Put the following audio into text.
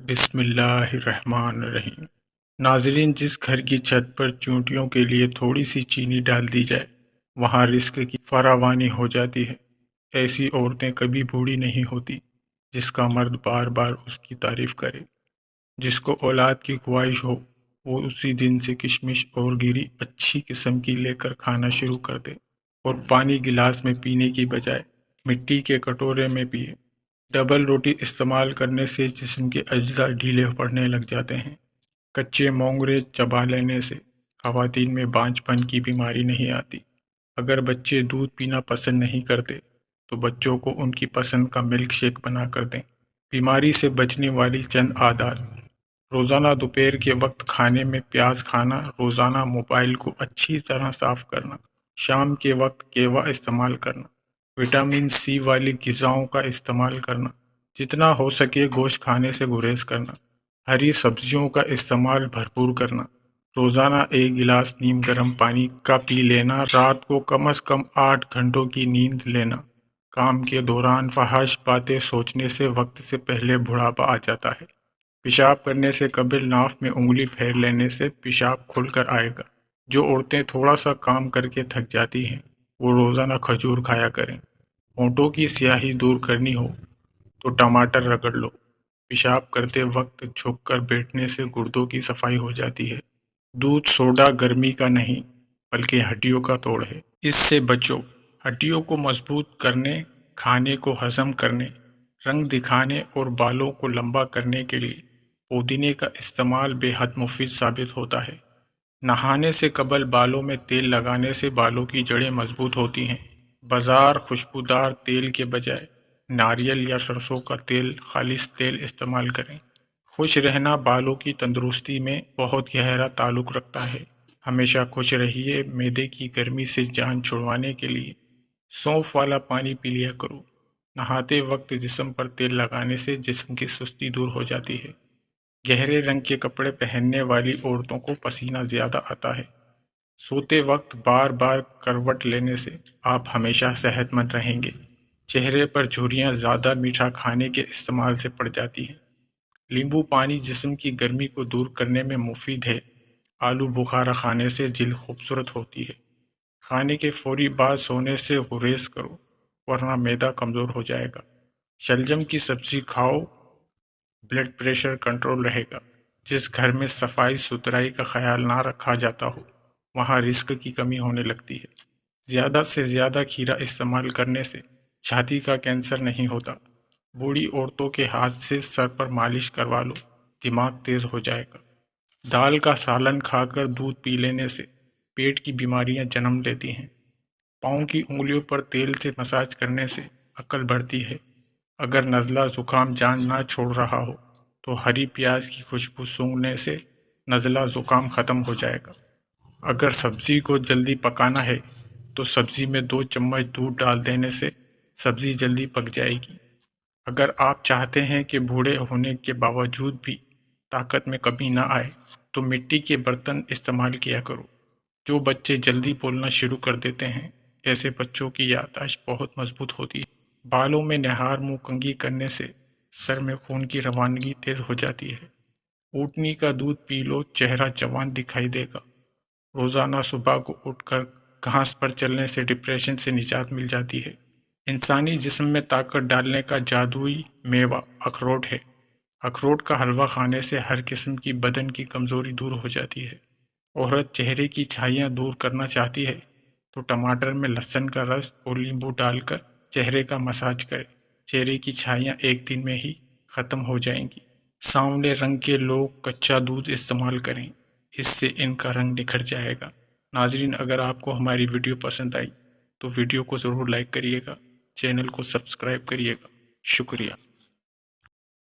بسم اللہ الرحمن الرحیم۔ ناظرین، جس گھر کی چھت پر چونٹیوں کے لیے تھوڑی سی چینی ڈال دی جائے وہاں رزق کی فراوانی ہو جاتی ہے۔ ایسی عورتیں کبھی بوڑھی نہیں ہوتی جس کا مرد بار بار اس کی تعریف کرے۔ جس کو اولاد کی خواہش ہو وہ اسی دن سے کشمش اور گری اچھی قسم کی لے کر کھانا شروع کر دے، اور پانی گلاس میں پینے کی بجائے مٹی کے کٹورے میں پیے۔ ڈبل روٹی استعمال کرنے سے جسم کے اجزاء ڈھیلے پڑنے لگ جاتے ہیں۔ کچے مونگرے چبا لینے سے خواتین میں بانجھ پن کی بیماری نہیں آتی۔ اگر بچے دودھ پینا پسند نہیں کرتے تو بچوں کو ان کی پسند کا ملک شیک بنا کر دیں۔ بیماری سے بچنے والی چند عادات: روزانہ دوپہر کے وقت کھانے میں پیاز کھانا، روزانہ موبائل کو اچھی طرح صاف کرنا، شام کے وقت کیوا استعمال کرنا، وٹامن سی والی غذاؤں کا استعمال کرنا، جتنا ہو سکے گوشت کھانے سے گریز کرنا، ہری سبزیوں کا استعمال بھرپور کرنا، روزانہ 1 گلاس نیم گرم پانی کا پی لینا، رات کو کم از کم 8 گھنٹوں کی نیند لینا۔ کام کے دوران فحش باتیں سوچنے سے وقت سے پہلے بڑھاپا آ جاتا ہے۔ پیشاب کرنے سے قبل ناف میں انگلی پھیر لینے سے پیشاب کھل کر آئے گا۔ جو عورتیں تھوڑا سا کام کر کے تھک جاتی ہیں وہ روزانہ کھجور کھایا کریں۔ ہونٹوں کی سیاہی دور کرنی ہو تو ٹماٹر رگڑ لو۔ پیشاب کرتے وقت جھک کر بیٹھنے سے گردوں کی صفائی ہو جاتی ہے۔ دودھ سوڈا گرمی کا نہیں بلکہ ہڈیوں کا توڑ ہے، اس سے بچو۔ ہڈیوں کو مضبوط کرنے، کھانے کو ہضم کرنے، رنگ دکھانے اور بالوں کو لمبا کرنے کے لیے پودینے کا استعمال بے حد مفید ثابت ہوتا ہے۔ نہانے سے قبل بالوں میں تیل لگانے سے بالوں کی جڑیں مضبوط ہوتی ہیں۔ بازار خوشبودار تیل کے بجائے ناریل یا سرسوں کا تیل، خالص تیل استعمال کریں۔ خوش رہنا بالوں کی تندرستی میں بہت گہرا تعلق رکھتا ہے۔ ہمیشہ خوش رہیے۔ معدے کی گرمی سے جان چھڑوانے کے لیے سونف والا پانی پی لیا کرو۔ نہاتے وقت جسم پر تیل لگانے سے جسم کی سستی دور ہو جاتی ہے۔ گہرے رنگ کے کپڑے پہننے والی عورتوں کو پسینہ زیادہ آتا ہے۔ سوتے وقت بار بار کروٹ لینے سے آپ ہمیشہ صحت مند رہیں گے۔ چہرے پر جھریاں زیادہ میٹھا کھانے کے استعمال سے پڑ جاتی ہیں۔ لیمبو پانی جسم کی گرمی کو دور کرنے میں مفید ہے۔ آلو بخارا کھانے سے جلد خوبصورت ہوتی ہے۔ کھانے کے فوری بعد سونے سے گریز کرو ورنہ معدہ کمزور ہو جائے گا۔ شلجم کی سبزی کھاؤ، بلڈ پریشر کنٹرول رہے گا۔ جس گھر میں صفائی ستھرائی کا خیال نہ رکھا جاتا ہو وہاں رزق کی کمی ہونے لگتی ہے۔ زیادہ سے زیادہ کھیرا استعمال کرنے سے چھاتی کا کینسر نہیں ہوتا۔ بوڑھی عورتوں کے ہاتھ سے سر پر مالش کروا لو، دماغ تیز ہو جائے گا۔ دال کا سالن کھا کر دودھ پی لینے سے پیٹ کی بیماریاں جنم لیتی ہیں۔ پاؤں کی انگلیوں پر تیل سے مساج کرنے سے عقل بڑھتی ہے۔ اگر نزلہ زکام جان نہ چھوڑ رہا ہو تو ہری پیاز کی خوشبو سونگھنے سے نزلہ زکام ختم ہو جائے گا۔ اگر سبزی کو جلدی پکانا ہے تو سبزی میں 2 چمچ دودھ ڈال دینے سے سبزی جلدی پک جائے گی۔ اگر آپ چاہتے ہیں کہ بوڑھے ہونے کے باوجود بھی طاقت میں کمی نہ آئے تو مٹی کے برتن استعمال کیا کرو۔ جو بچے جلدی بولنا شروع کر دیتے ہیں ایسے بچوں کی یادداشت بہت مضبوط ہوتی ہے۔ بالوں میں نہار منہ کنگھی کرنے سے سر میں خون کی روانگی تیز ہو جاتی ہے۔ اونٹنی کا دودھ پی لو، چہرہ جوان دکھائی دے گا۔ روزانہ صبح کو اٹھ کر گھاس پر چلنے سے ڈپریشن سے نجات مل جاتی ہے۔ انسانی جسم میں طاقت ڈالنے کا جادوئی میوہ اخروٹ ہے۔ اخروٹ کا حلوہ کھانے سے ہر قسم کی بدن کی کمزوری دور ہو جاتی ہے۔ عورت چہرے کی چھائیاں دور کرنا چاہتی ہے تو ٹماٹر میں لہسن کا رس اور لیمبو ڈال کر چہرے کا مساج کرے۔ چہرے کی چھائیاں 1 دن میں ہی ختم ہو جائیں گی۔ سانولے رنگ کے لوگ کچا دودھ استعمال کریں، اس سے ان کا رنگ نکھر جائے گا۔ ناظرین، اگر آپ کو ہماری ویڈیو پسند آئی تو ویڈیو کو ضرور لائک کریے گا، چینل کو سبسکرائب کریے گا۔ شکریہ۔